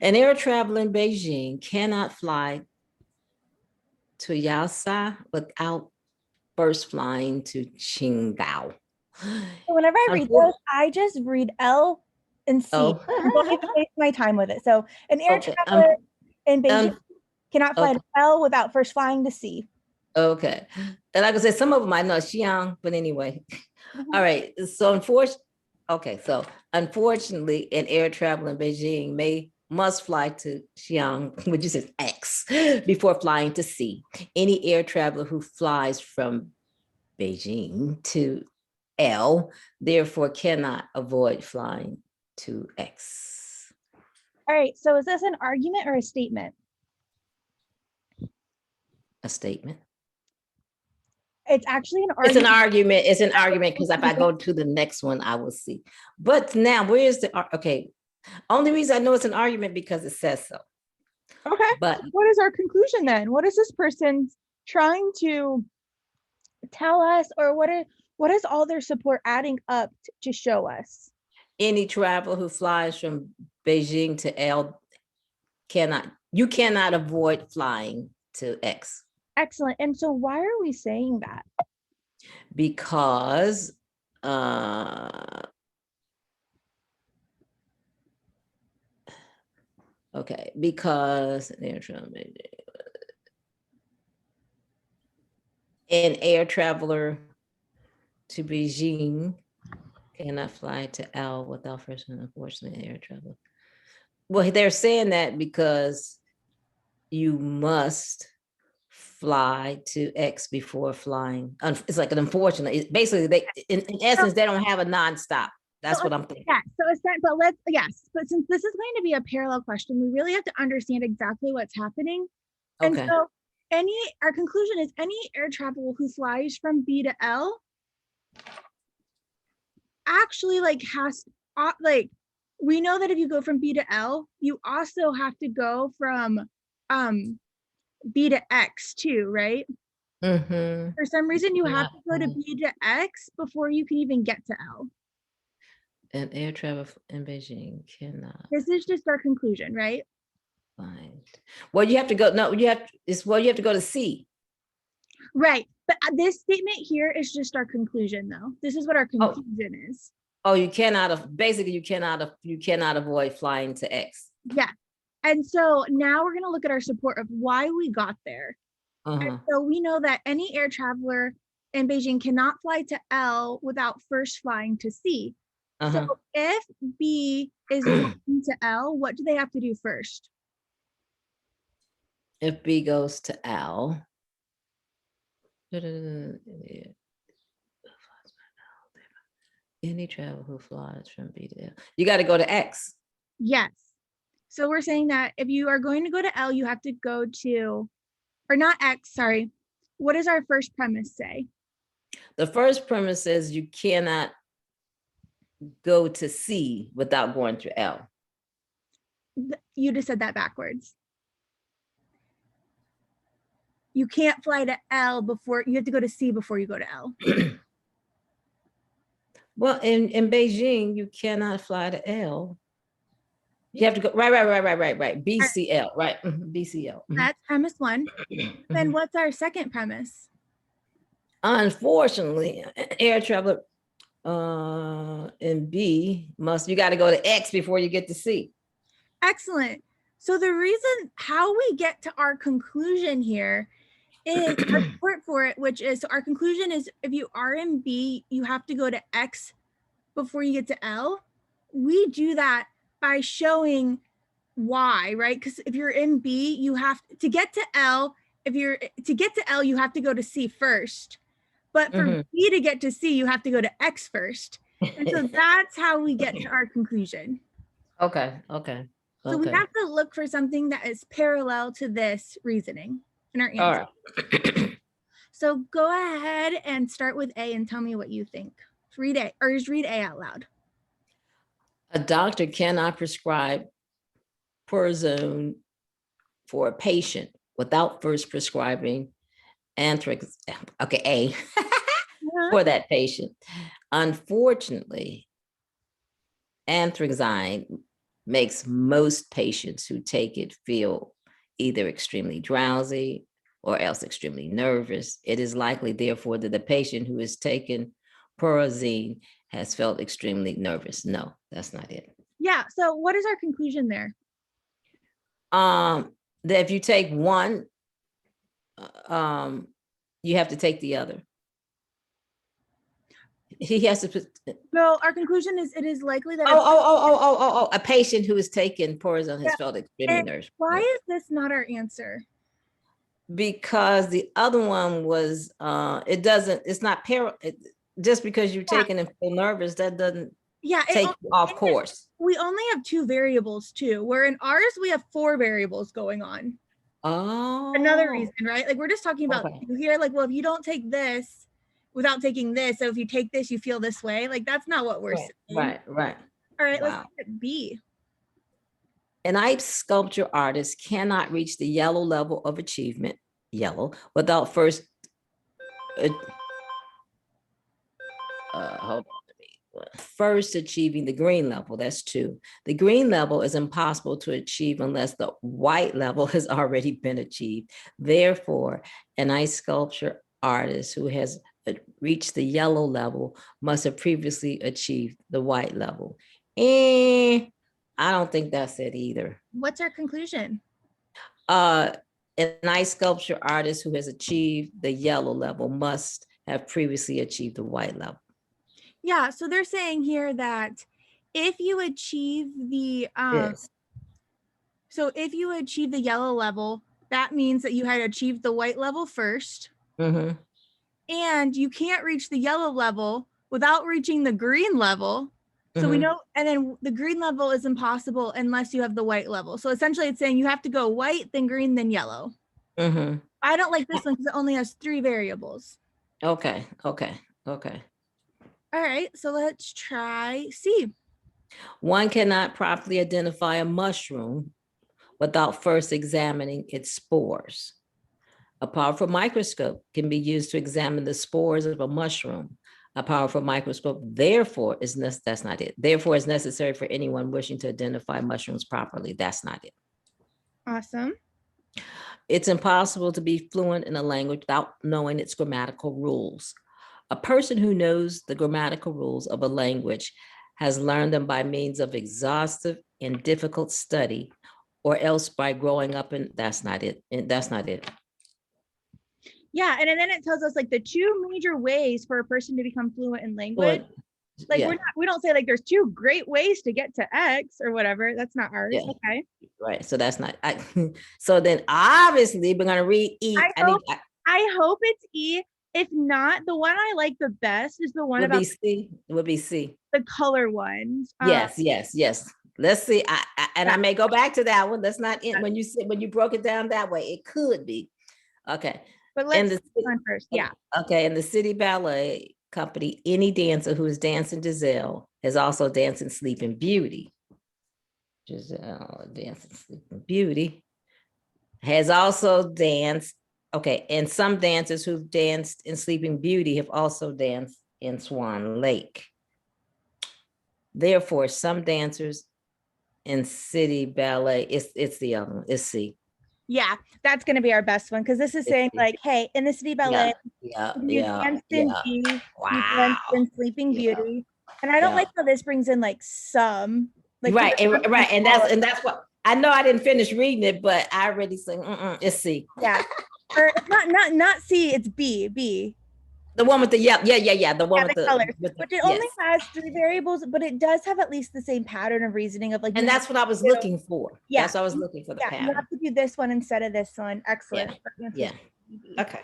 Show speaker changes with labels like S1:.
S1: An air traveler in Beijing cannot fly to Yasa without first flying to Qingdao.
S2: Whenever I read those, I just read L and C.
S1: Oh.
S2: Don't even waste my time with it. So an air
S1: Okay.
S2: traveler in Beijing cannot fly
S1: Okay.
S2: to L without first flying to C.
S1: Okay. And like I said, some of them I know Xi'an, but anyway. All right. So unfortunately, an air traveler in Beijing must fly to Xi'an, which is X, before flying to C. Any air traveler who flies from Beijing to L, therefore cannot avoid flying to X.
S2: All right. So is this an argument or a statement?
S1: A statement.
S2: It's actually an
S1: It's an
S2: argument.
S1: argument. It's an argument because if I go to the next one, I will see. But now, where's okay? Only reason I know it's an argument because it says so.
S2: Okay.
S1: But
S2: what is our conclusion then? What is this person trying to tell us, or what is all their support adding up to show us?
S1: any traveler who flies from Beijing to L you cannot avoid flying to X.
S2: Excellent. And so why are we saying that?
S1: Because okay, because an air traveler to Beijing cannot fly to L without first, unfortunately, air travel. Well, they're saying that because you must fly to X before flying. It's like an unfortunate. Basically, they in essence they don't have a nonstop. That's what I'm thinking.
S2: Yeah. But since this is going to be a parallel question, we really have to understand exactly what's happening. Okay. And so our conclusion is any air traveler who flies from B to L actually we know that if you go from B to L, you also have to go from B to X too, right?
S1: Mm-hmm.
S2: For some reason, you have to go to B to X before you can even get to L.
S1: An air travel in Beijing cannot.
S2: This is just our conclusion, right?
S1: Fine. Well, you have to go. No, you have to go to C.
S2: Right. But this statement here is just our conclusion, though. This is what our conclusion is.
S1: Oh, you cannot avoid flying to X.
S2: Yeah. And so now we're going to look at our support of why we got there. And so we know that any air traveler in Beijing cannot fly to L without first flying to C. So if B is flying to L, what do they have to do first?
S1: If B goes to L, any traveler who flies from B to L, you got to go to X.
S2: Yes. So we're saying that if you are going to go to L, you have to go to, or not X, sorry. What does our first premise say?
S1: The first premise says you cannot go to C without going through L.
S2: You just said that backwards. You can't fly to L before, you have to go to C before you go to L.
S1: Well, in Beijing, you cannot fly to L. You have to go, right. BCL, right? BCL.
S2: That's premise one. Then what's our second premise?
S1: Unfortunately, air traveler in B you got to go to X before you get to C.
S2: Excellent. So the reason how we get to our conclusion here is our support for it, which is, so our conclusion is if you are in B, you have to go to X before you get to L. We do that by showing why, right? Because if you're in B, you have to get to L. You have to go to C first. But for B to get to C, you have to go to X first. And so that's how we get to our conclusion.
S1: Okay.
S2: So we have to look for something that is parallel to this reasoning in our answer. All right. So go ahead and start with A and tell me what you think. Read A, or just read A out loud.
S1: A doctor cannot prescribe Purazone for a patient without first prescribing anthrax. Okay, A for that patient. Unfortunately, anthraxine makes most patients who take it feel either extremely drowsy or else extremely nervous. It is likely, therefore, that the patient who has taken Pyrazine has felt extremely nervous. No, that's not it.
S2: Yeah. So what is our conclusion there?
S1: That if you take one, you have to take the other. He has to put.
S2: No, our conclusion is it is likely that
S1: A patient who has taken Pyrazine has felt extremely nervous.
S2: Why is this not our answer?
S1: Because the other one was it's not just because you're taking and feel nervous, that doesn't take you off course.
S2: We only have 2 variables too, where in ours we have 4 variables going on.
S1: Oh,
S2: another reason, right? Like we're just talking about here, like, well, if you don't take this without taking this, so if you take this, you feel this way. Like that's not what we're saying.
S1: Right.
S2: All right, let's look at B.
S1: An ice sculpture artist cannot reach the yellow level of achievement, without first first achieving the green level. That's 2. The green level is impossible to achieve unless the white level has already been achieved. Therefore, an ice sculpture artist who has reached the yellow level must have previously achieved the white level. And I don't think that's it either.
S2: What's our conclusion?
S1: An ice sculpture artist who has achieved the yellow level must have previously achieved the white level.
S2: Yeah, so they're saying here that if you achieve the so if you achieve the yellow level, that means that you had achieved the white level first.
S1: Mm-hmm.
S2: And you can't reach the yellow level without reaching the green level. So we know, and then the green level is impossible unless you have the white level. So essentially it's saying you have to go white, then green, then yellow. I don't like this one because it only has 3 variables.
S1: Okay.
S2: All right, so let's try C.
S1: One cannot properly identify a mushroom without first examining its spores. A powerful microscope can be used to examine the spores of a mushroom. A powerful microscope, therefore, that's not it. Therefore, is necessary for anyone wishing to identify mushrooms properly. That's not it.
S2: Awesome.
S1: It's impossible to be fluent in a language without knowing its grammatical rules. A person who knows the grammatical rules of a language has learned them by means of exhaustive and difficult study, or else by growing up in. That's not it. That's not it.
S2: Yeah, and then it tells us like the 2 major ways for a person to become fluent in language. Like we don't say like there's 2 great ways to get to X or whatever. That's not ours. Okay.
S1: Right. So that's not. So then obviously we're gonna read E.
S2: I hope it's E. If not, the one I like the best is the one about
S1: C. Would be C.
S2: The color ones.
S1: Yes. Let's see. I may go back to that one. That's not it. When you broke it down that way, it could be. Okay.
S2: But let's do one first. Yeah.
S1: Okay. In the City Ballet Company, any dancer who is dancing Giselle is also dancing Sleeping Beauty. Giselle dancing Sleeping Beauty has also danced. Okay. And some dancers who've danced in Sleeping Beauty have also danced in Swan Lake. Therefore, some dancers in City Ballet, it's the other one. It's C.
S2: Yeah, that's going to be our best one because this is saying like, hey, in the City Ballet, you danced in B, you danced in Sleeping Beauty, and I don't like how this brings in like some, like
S1: right, and that's what I know. I didn't finish reading it, but I already said it's C.
S2: Yeah, or not C, it's B.
S1: The one with the the one with the
S2: colors, which it only has 3 variables, but it does have at least the same pattern of reasoning of like.
S1: And that's what I was looking for. Yeah, that's what I was looking for. The pattern.
S2: You have to do this one instead of this one. Excellent.
S1: Yeah. Okay.